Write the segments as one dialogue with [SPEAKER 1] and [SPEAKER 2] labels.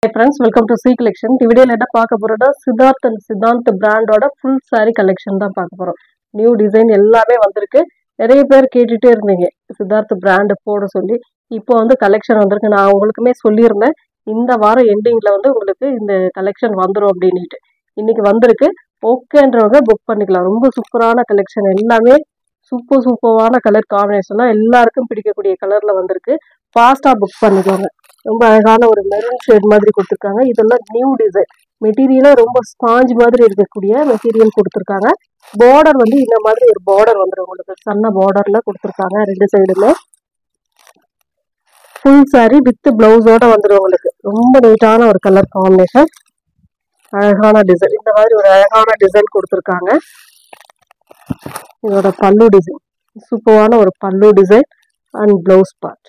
[SPEAKER 1] Hi friends, welcome to C collection. இந்த வீடியோல என்ன பார்க்க போறோம்னா சித்தார்த் அண்ட் சித்தாந்த் பிராண்டோட ஃபுல் saree கலெக்ஷன் தான் பார்க்க போறோம். நியூ டிசைன் எல்லாமே வந்திருக்கு. நிறைய பேர் கேட்டுட்டே இருந்தீங்க சித்தார்த் பிராண்ட் போட சொல்லி. இப்போ வந்து கலெக்ஷன் வந்திருக்கு. நான் உங்களுக்குமே சொல்லியிருந்தேன் இந்த வாரம் எண்டிங்ல வந்து உங்களுக்கு இந்த கலெக்ஷன் வந்துடும் அப்படின்ட்டு. இன்னைக்கு வந்திருக்கு. ஓகேன்றவங்க புக் பண்ணிக்கலாம். ரொம்ப சூப்பரான கலெக்ஷன் எல்லாமே சூப்பரான கலர் காம்பினேஷன் தான் எல்லாருக்கும் பிடிக்கக்கூடிய கலர்ல வந்திருக்கு. ஃபாஸ்டா புக் பண்ணிக்கோங்க. ரொம்ப அழகான ஒரு மெரூன் ஷேட் மாதிரி கொடுத்துருக்காங்க. இதெல்லாம் நியூ டிசைன் மெட்டீரியலே ரொம்ப ஸ்பாஞ்ச் மாதிரி இருக்கக்கூடிய மெட்டீரியல் கொடுத்துருக்காங்க. பார்டர் வந்து இந்த மாதிரி ஒரு பார்டர் வந்துடும் உங்களுக்கு. சன்ன பார்டர்ல கொடுத்துருக்காங்க. ரெண்டு சைடுமே ஃபுல் saree வித் பிளவுஸோட வந்துடும் உங்களுக்கு. ரொம்ப நீட்டான ஒரு கலர் காம்பினேஷன், அழகான டிசைன். இந்த மாதிரி ஒரு அழகான டிசைன் கொடுத்துருக்காங்க. இதோட பல்லு டிசைன் சூப்பரான ஒரு pallu design and blouse part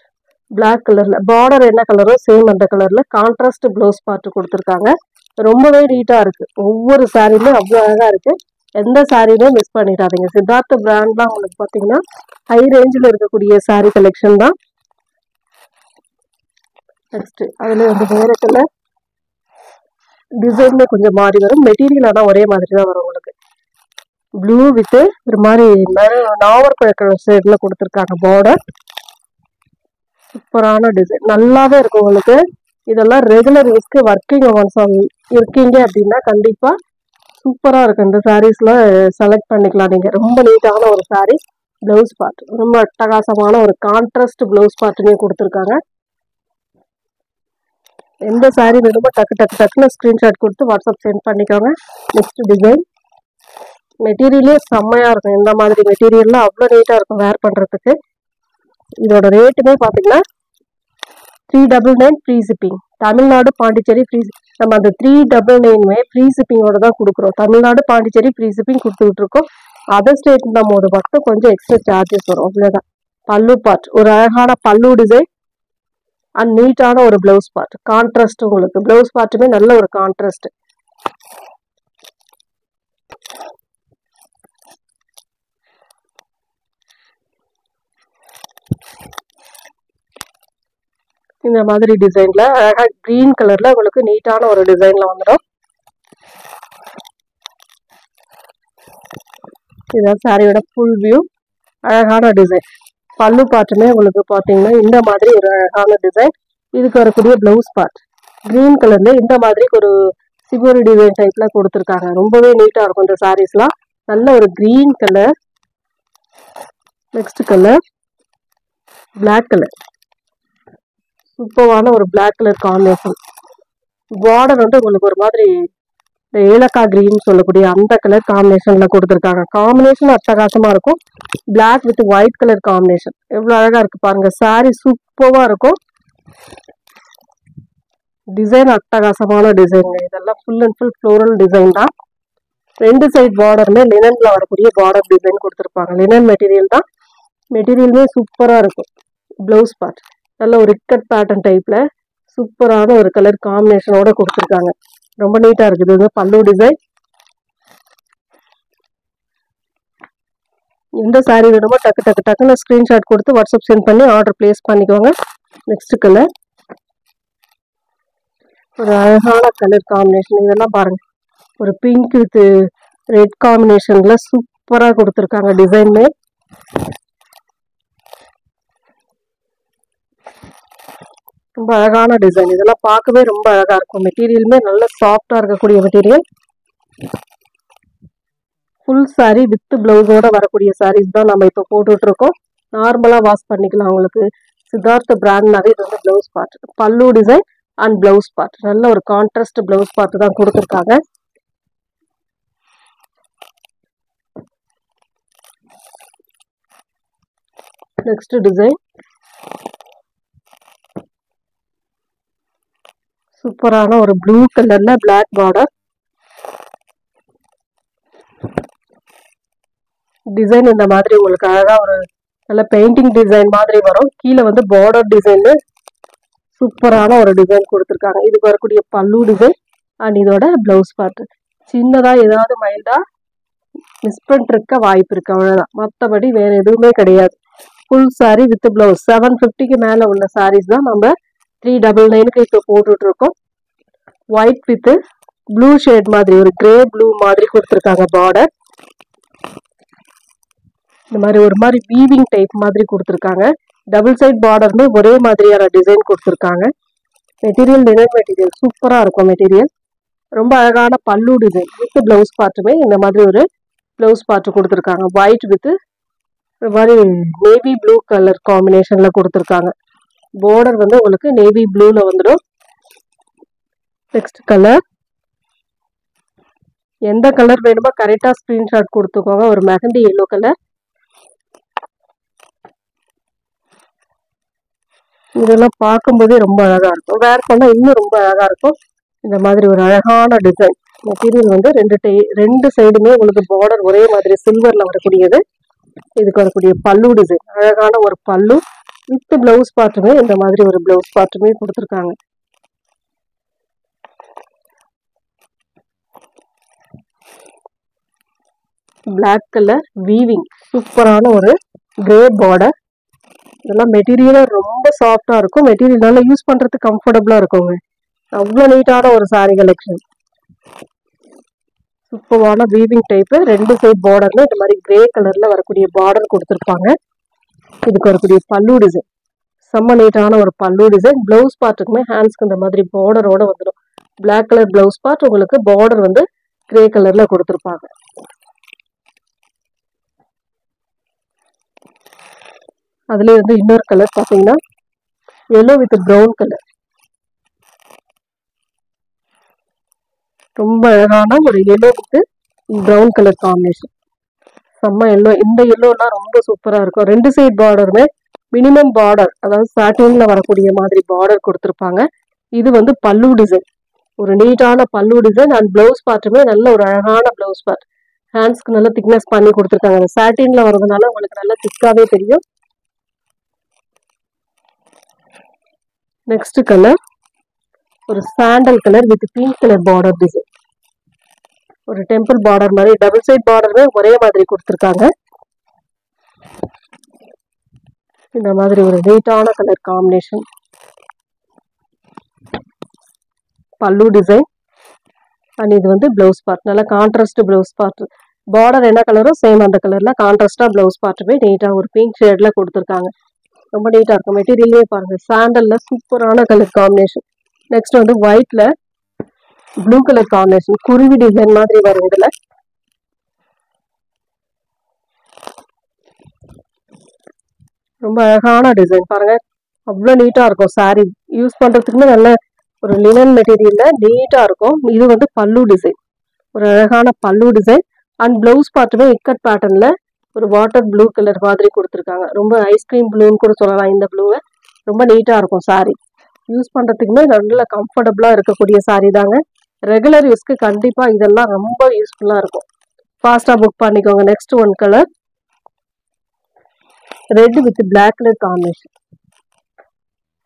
[SPEAKER 1] black கலர்ல. பார்டர் என்ன கலரோ சேம் அந்த கலர்ல கான்ட்ராஸ்ட் பிளவுஸ் பார்ட் கொடுத்துருக்காங்க. ரொம்பவே நீட்டா இருக்கு. ஒவ்வொரு சாரியுமே அவ்வளோ அழகா இருக்கு. எந்த சாரியுமே மிஸ் பண்ணிடாதீங்க. சித்தார்த் பிராண்ட் தான் உங்களுக்கு பார்த்தீங்கன்னா ஹை ரேஞ்சில் இருக்கக்கூடிய சாரி கலெக்ஷன் தான். நெக்ஸ்ட் அதுல வந்து வேற கலர் டிசைன்ல கொஞ்சம் மாறி வரும். மெட்டீரியல் ஆனால் ஒரே மாதிரி தான் வரும் உங்களுக்கு. ப்ளூ வித் ஒரு மாதிரி நாவற்பழக்க ஷேட்ல கொடுத்துருக்காங்க பார்டர். சூப்பரான டிசைன் நல்லாவே இருக்கும் உங்களுக்கு. இதெல்லாம் ரெகுலர் யூஸ்க்கு ஒர்க்கிங் உமன்ஸ் இருக்கீங்க அப்படின்னா கண்டிப்பா சூப்பரா இருக்கும். இந்த சாரீஸ்ல செலக்ட் பண்ணிக்கலாம் நீங்க. ரொம்ப நீட்டான ஒரு சாரீ. பிளவுஸ் பார்ட் ரொம்ப அட்டகாசமான ஒரு கான்ட்ராஸ்ட் பிளவுஸ் பார்ட்டுமே கொடுத்துருக்காங்க. எந்த சாரீ வேணுமோ டக்குன்னு ஸ்கிரீன்ஷாட் கொடுத்து வாட்ஸ்அப் சென்ட் பண்ணிக்கோங்க. நெக்ஸ்ட் டிசைன் மெட்டீரியலே செம்மையா இருக்கும். இந்த மாதிரி மெட்டீரியல்ல அவ்வளோ நீட்டா இருக்கும் வேர் பண்றதுக்கு. இதோட ரேட்டுமே பார்த்தீங்கன்னா 399 free shipping. Tamil Nadu Pondicherry free. நம்ம அந்த 399 ஃப்ரீ ஷிப்பிங்கோட தான் கொடுக்குறோம். தமிழ்நாடு பாண்டிச்சேரி ஃப்ரீ ஷிப்பிங் கொடுத்துக்கிட்டு இருக்கோம். அதர் ஸ்டேட் போது மட்டும் கொஞ்சம் எக்ஸ்ட்ரா சார்ஜஸ் வரும், அவ்வளோதான். பல்லு பார்ட் ஒரு அழகான பல்லு டிசைன் அண்ட் நீட்டான ஒரு பிளவுஸ் பார்ட் கான்ட்ராஸ்ட். உங்களுக்கு பிளவுஸ் பார்ட்டுமே நல்ல ஒரு கான்ட்ராஸ்ட். இந்த மாதிரி டிசைன்ல அழகா கிரீன் கலர்ல உங்களுக்கு நீட்டான ஒரு டிசைன்ல வந்துடும். இதுதான் சாரியோட ஃபுல் வியூ. அழகான டிசைன். பல்லு பார்ட்டுமே உங்களுக்கு பார்த்தீங்கன்னா இந்த மாதிரி ஒரு அழகான டிசைன். இதுக்கு வரக்கூடிய பிளவுஸ் பார்ட் கிரீன் கலர்ல இந்த மாதிரி ஒரு சிவரி டிசைன் டைப்ல கொடுத்துருக்காங்க. ரொம்பவே நீட்டா இருக்கும் இந்த சாரீஸ்லாம். நல்ல ஒரு green colour. Next colour black colour. சூப்பரான ஒரு பிளாக் கலர் காம்பினேஷன். பார்டர் வந்து உங்களுக்கு ஒரு மாதிரி இந்த ஏலக்காய் கிரீன் சொல்லக்கூடிய அந்த கலர் காம்பினேஷன்ல கொடுத்துருக்காங்க. காம்பினேஷன் அட்டகாசமா இருக்கும். Black with white colour combination எவ்வளவு அழகா இருக்கு பாருங்க. சாரி சூப்பரா இருக்கும். டிசைன் அட்டகாசமான டிசைன். இதெல்லாம் full and full floral design தான். ரெண்டு சைட் பார்டருமே லினன்ல வரக்கூடிய பார்டர் டிசைன் கொடுத்துருப்பாங்க. லினன் மெட்டீரியல் தான். மெட்டீரியலுமே சூப்பரா இருக்கும். பிளவுஸ் பார்ட் நல்ல ஒரு ரிக்கட் பேட்டர்ன் டைப்ல சூப்பரான ஒரு கலர் காம்பினேஷனோட கொடுத்துருக்காங்க. ரொம்ப நீட்டா இருக்குது. இது பல்லு டிசைன். எந்த சாரீ வேணுமோ டக்குன்னு ஸ்கிரீன்ஷாட் கொடுத்து வாட்ஸ்அப் சென்ட் பண்ணி ஆர்டர் பிளேஸ் பண்ணிக்கோங்க. நெக்ஸ்ட் கலர் ஒரு அழகான கலர் காம்பினேஷன். இதெல்லாம் பாருங்க ஒரு பிங்க் வித் ரெட் காம்பினேஷன்ல சூப்பரா கொடுத்துருக்காங்க. டிசைன்மே ரொம்ப அழகான டிசைன். இதெல்லாம் பார்க்கவே ரொம்ப அழகா இருக்கும். மெட்டீரியலுமே நல்ல சாஃப்டா இருக்கக்கூடிய மெட்டீரியல். ஃபுல் சாரி வித் பிளவுஸோட வரக்கூடிய சாரீஸ் தான் நம்ம இப்போ போட்டுட்டு இருக்கோம். நார்மலா வாஷ் பண்ணிக்கலாம் உங்களுக்கு. சித்தார்த் பிராண்ட்னாவே இது வந்து பிளவுஸ் பார்ட் பல்லு டிசைன் அண்ட் பிளவுஸ் பார்ட் நல்ல ஒரு கான்ட்ராஸ்ட் பிளவுஸ் பார்ட் தான் கொடுத்துருக்காங்க. நெக்ஸ்ட் டிசைன் சூப்பரான ஒரு ப்ளூ கலர்ல பிளாக் பார்டர் டிசைன். இந்த மாதிரி உங்களுக்கு அழகா ஒரு நல்ல பெயிண்டிங் டிசைன் மாதிரி வரும். கீழே வந்து பார்டர் டிசைன் சூப்பரான ஒரு டிசைன் கொடுத்துருக்காங்க. இதுக்கு வரக்கூடிய பல்லு டிசைன் அண்ட் இதோட பிளவுஸ் பார்ட் சின்னதா ஏதாவது மைல்டா மிஸ் பண்ணிருக்க வாய்ப்பு இருக்கு, அவ்வளவுதான். மற்றபடி வேற எதுவுமே கிடையாது. ஃபுல் சாரி வித் பிளவுஸ் 750க்கு மேல உள்ள சாரீஸ் தான் நம்ம 399க்கு இப்போ போட்டுட்டு இருக்கோம். ஒயிட் வித் ப்ளூ ஷேட் மாதிரி ஒரு கிரே ப்ளூ மாதிரி கொடுத்துருக்காங்க பார்டர். இந்த மாதிரி ஒரு மாதிரி வீவிங் டைப் மாதிரி கொடுத்துருக்காங்க. டபுள் சைட் பார்டருமே ஒரே மாதிரியான டிசைன் கொடுத்துருக்காங்க. மெட்டீரியல் லினன் மெட்டீரியல் சூப்பராக இருக்கும் மெட்டீரியல். ரொம்ப அழகான பல்லு டிசைன் வித் பிளவுஸ் பார்ட்டுமே இந்த மாதிரி ஒரு பிளவுஸ் பார்ட்டு கொடுத்துருக்காங்க. ஒயிட் வித் ஒரு மாதிரி நேவி ப்ளூ கலர் காம்பினேஷன்ல கொடுத்துருக்காங்க. பார்டர் வந்து உங்களுக்கு நேவி ப்ளூல வந்துடும். நெக்ஸ்ட் கலர், எந்த கலர் வேணுமோ கரெக்டாக ஸ்க்ரீன்ஷாட் கொடுத்துக்கோங்க. ஒரு மெஹந்தி எல்லோ கலர். இதெல்லாம் பார்க்கும்போதே ரொம்ப அழகா இருக்கும். வேர் பண்ணா இன்னும் ரொம்ப அழகா இருக்கும். இந்த மாதிரி ஒரு அழகான டிசைன். மெட்டீரியல் வந்து ரெண்டு சைடுமே உங்களுக்கு பார்டர் ஒரே மாதிரி சில்வர்ல வரக்கூடியது. இதுக்கு வரக்கூடிய பல்லு டிசைன் அழகான ஒரு பல்லு வித் பிளவுஸ் பார்ட்டுமே இந்த மாதிரி ஒரு பிளவுஸ் பார்ட்டுமே கொடுத்துருக்காங்க. பிளாக் கலர் வீவிங் சூப்பரான ஒரு கிரே பார்டர். இதெல்லாம் மெட்டீரியலாக ரொம்ப சாஃப்டாக இருக்கும். மெட்டீரியல் நல்லா யூஸ் பண்ணுறதுக்கு கம்ஃபர்டபுளாக இருக்குங்க. அவ்வளோ நீட்டான ஒரு சாரீ கலெக்ஷன். சூப்பரான வீவிங் டைப்பு. ரெண்டு சைட் பார்டர்ல இந்த மாதிரி கிரே கலரில் வரக்கூடிய பார்டர் கொடுத்துருப்பாங்க. இதுக்கு வரக்கூடிய பல்லு டிசைன் செம்ம நீட்டான ஒரு பல்லு டிசைன். பிளவுஸ் பார்ட்டுக்குமே ஹேண்ட்ஸ்க்கு இந்த மாதிரி பார்டரோட வந்துடும். பிளாக் கலர் பிளவுஸ் பார்ட், உங்களுக்கு பார்டர் வந்து கிரே கலரில் கொடுத்துருப்பாங்க. அதுலேயே வந்து இன்னொரு கலர் பார்த்தீங்கன்னா எல்லோ வித் ப்ரௌன் கலர். ரொம்ப அழகான ஒரு yellow with brown colour combination. செம்ம எல்லோ. இந்த எல்லோலாம் ரொம்ப சூப்பராக இருக்கும். ரெண்டு சைட் பார்டருமே மினிமம் பார்டர், அதாவது சாட்டின்ல வரக்கூடிய மாதிரி பார்டர் கொடுத்துருப்பாங்க. இது வந்து பல்லு டிசைன், ஒரு நீட்டான பல்லு டிசைன். அண்ட் பிளவுஸ் பார்ட்டுமே நல்ல ஒரு அழகான பிளவுஸ் பார்ட். ஹேண்ட்ஸ்க்கு நல்ல திக்னஸ் பண்ணி கொடுத்துருக்காங்க. சாட்டின்ல வர்றதுனால உங்களுக்கு நல்லா திக்காவே தெரியும். நெக்ஸ்ட் கலர் ஒரு sandal colour with pink colour border design. ஒரு டெம்பிள் பார்டர் மாதிரி டபுள் சைட் பார்டருமே ஒரே மாதிரி கொடுத்துருக்காங்க. இந்த மாதிரி ஒரு நீட்டான கலர் காம்பினேஷன். பல்லு டிசைன் அண்ட் இது வந்து பிளவுஸ் பார்ட். நல்லா கான்ட்ராஸ்ட் பிளவுஸ் பார்ட். பார்டர் என்ன கலரோ சேம் அந்த கலர்ல கான்ட்ராஸ்டா பிளவுஸ் பார்ட்டுமே நீட்டா ஒரு பிங்க் ஷேட்ல கொடுத்துருக்காங்க. ரொம்ப நீட்டா இருக்கும். மெட்டீரியலே பாருங்க, சாண்டல்ல சூப்பரான கலர் காம்பினேஷன். நெக்ஸ்ட் வந்து ஒயிட்ல ப்ளூ கலர் காம்பினேஷன், குருவி டிசைன் மாதிரி வரும். இதுல ரொம்ப அழகான டிசைன் பாருங்க, அவ்வளோ நீட்டா இருக்கும். சாரி யூஸ் பண்றதுக்குமே நல்ல ஒரு லினன் மெட்டீரியல்ல நீட்டா இருக்கும். இது வந்து பல்லு டிசைன், ஒரு அழகான பல்லு டிசைன். அண்ட் பிளவுஸ் பார்ட்டுமே இக்கட் பேட்டர்ன்ல ஒரு வாட்டர் ப்ளூ கலர் மாதிரி கொடுத்துருக்காங்க. ரொம்ப ஐஸ்கிரீம் ப்ளூன்னு கூட சொல்லலாம். இந்த ப்ளூவை ரொம்ப நீட்டா இருக்கும். சாரி யூஸ் பண்றதுக்குமே நல்ல கம்ஃபர்டபுளா இருக்கக்கூடிய சாரி தாங்க. ரெகுலர் யூஸ்க்கு கண்டிப்பா இதெல்லாம் ரொம்ப யூஸ்ஃபுல்லா இருக்கும். ஃபாஸ்டா புக் பண்ணிக்கோங்க. Next one colour red with black colour combination.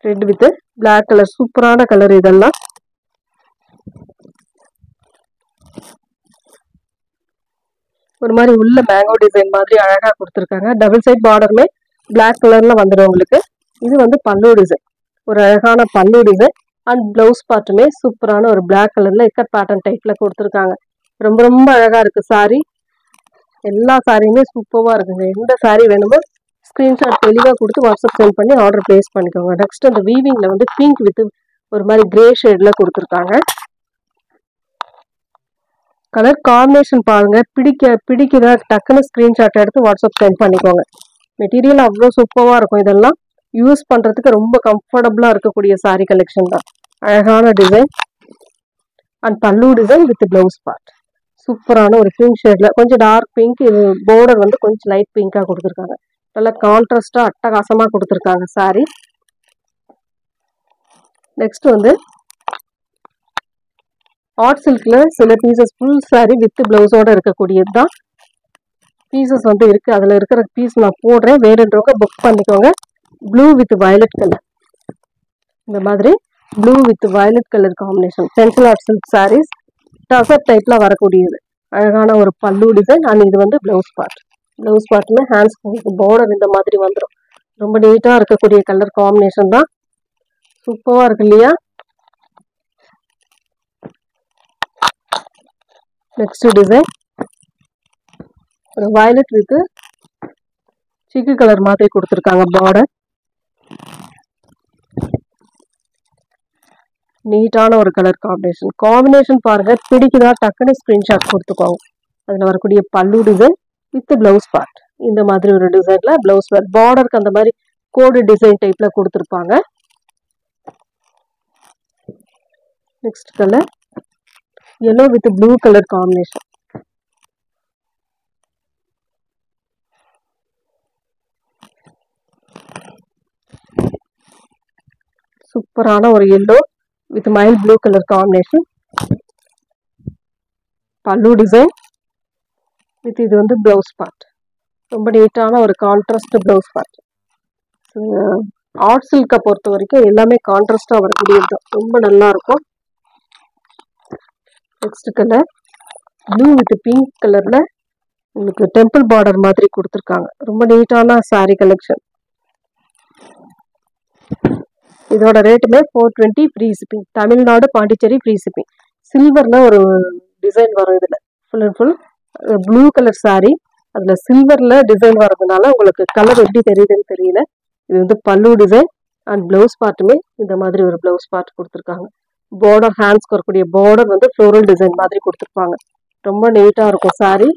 [SPEAKER 1] Red with black colour சூப்பரான கலர். இதெல்லாம் ஒரு மாதிரி உள்ள மேங்கோ டிசைன் மாதிரி அழகா கொடுத்துருக்காங்க. டபுள் சைட் பார்டருமே பிளாக் கலர்ல வந்துடும் உங்களுக்கு. இது வந்து பல்லு டிசைன், ஒரு அழகான பல்லு டிசைன். அண்ட் பிளவுஸ் பார்ட்டுமே சூப்பரான ஒரு பிளாக் கலர்ல இக்கட் பேட்டர்ன் டைப்ல கொடுத்துருக்காங்க. ரொம்ப ரொம்ப அழகா இருக்கு சாரி. எல்லா சாரியுமே சூப்பரா இருக்குங்க. எந்த சாரி வேணுமோ ஸ்கிரீன்ஷாட் தெளிவா கொடுத்து வாட்ஸ்அப் சென்ட் பண்ணி ஆர்டர் பிளேஸ் பண்ணிக்கோங்க. நெக்ஸ்ட் அந்த வீவிங்ல வந்து பிங்க் வித் ஒரு மாதிரி கிரே ஷேட்ல கொடுத்துருக்காங்க. கலர் காம்பினேஷன் பாருங்க, பிடிக்குதா டக்குன்னு ஸ்கிரீன்ஷாட் எடுத்து வாட்ஸ்அப் சென்ட் பண்ணிக்கோங்க. மெட்டீரியல் அவ்வளோ சூப்பரா இருக்கும். இதெல்லாம் யூஸ் பண்றதுக்கு ரொம்ப கம்ஃபர்டபுளா இருக்கக்கூடிய சாரி கலெக்ஷன் தான். அழகான டிசைன் அண்ட் பல்லு டிசைன் வித் பிளவுஸ் பார்ட். சூப்பரான ஒரு பிங்க் ஷேட்ல, கொஞ்சம் டார்க் பிங்க். இது பார்டர் வந்து கொஞ்சம் லைட் பிங்கா கொடுத்துருக்காங்க. நல்லா கான்ட்ராஸ்டா அட்டகாசமா கொடுத்துருக்காங்க சாரி. நெக்ஸ்ட் வந்து ஆர்ட் சில்க்ல சில பீசஸ் ஃபுல் சாரி வித் பிளவுஸோட இருக்கக்கூடியது தான் பீசஸ் வந்து இருக்கு. அதுல இருக்கிற பீஸ் நான் போடுறேன், வேணுன்றவங்க புக் பண்ணிக்கோங்க. Blue with violet colour. இந்த மாதிரி blue with violet colour combination. Pencil art silk sarees tussar டைப்ல வரக்கூடியது. அழகான ஒரு பல்லு டிசைன். அண்ட் இது வந்து பிளவுஸ் பார்ட். பிளவுஸ் பார்ட்ல ஹேண்ட்ஸ் பார்டர் இந்த மாதிரி வந்துடும். ரொம்ப நீட்டா இருக்கக்கூடிய கலர் காம்பினேஷன் தான். சூப்பரா இருக்கு இல்லையா? நெக்ஸ்ட் டிசைன் ஒரு வயலட் வித் சிக்கு கலர் மாதிரி கொடுத்துருக்காங்க. பார்டர் நீட்டான ஒரு கலர் காம்பினேஷன் பாருங்க. பிடிக்குதா டக்குன்னு ஸ்கிரீன்ஷாட் கொடுத்துக்கோங்க. அதில் வரக்கூடிய பல்லு டிசைன் வித் பிளவுஸ் பார்ட். இந்த மாதிரி ஒரு டிசைன்ல பிளவுஸ் பார்ட் பார்டருக்கு அந்த மாதிரி கோடு டிசைன் டைப்ல கொடுத்துருப்பாங்க. Next colour yellow with blue colour combination. சூப்பரான ஒரு yellow with mile blue colour combination. பல்லு டிசைன் வித் இது வந்து பிளவுஸ் பார்ட். ரொம்ப நீட்டான ஒரு கான்ட்ராஸ்ட் பிளவுஸ் பார்ட். ஆர்ட் சில்கை பொறுத்த வரைக்கும் எல்லாமே கான்ட்ராஸ்டா வரக்கூடியது, ரொம்ப நல்லா இருக்கும். Next colour blue with pink கலர்ல உங்களுக்கு டெம்பிள் பார்டர் மாதிரி கொடுத்துருக்காங்க. ரொம்ப நீட்டான சாரி கலெக்ஷன். இதோட ரேட்டுமே 420 free shipping. Tamil Nadu Pondicherry free shipping. சில்வர்ல ஒரு டிசைன் வரும். இதுல full and full blue colour sari, அதுல சில்வர்ல டிசைன் வர்றதுனால உங்களுக்கு கலர் எப்படி தெரியுதுன்னு தெரியல. இது வந்து பல்லு டிசைன் அண்ட் பிளவுஸ் பார்ட்டுமே இந்த மாதிரி ஒரு பிளவுஸ் பார்ட் கொடுத்துருக்காங்க. பார்டர் ஹேண்ட்ஸ்க்கு வரக்கூடிய பார்டர் வந்து ஃப்ளோரல் டிசைன் மாதிரி கொடுத்துருப்பாங்க. ரொம்ப நீட்டா இருக்கும் சாரி.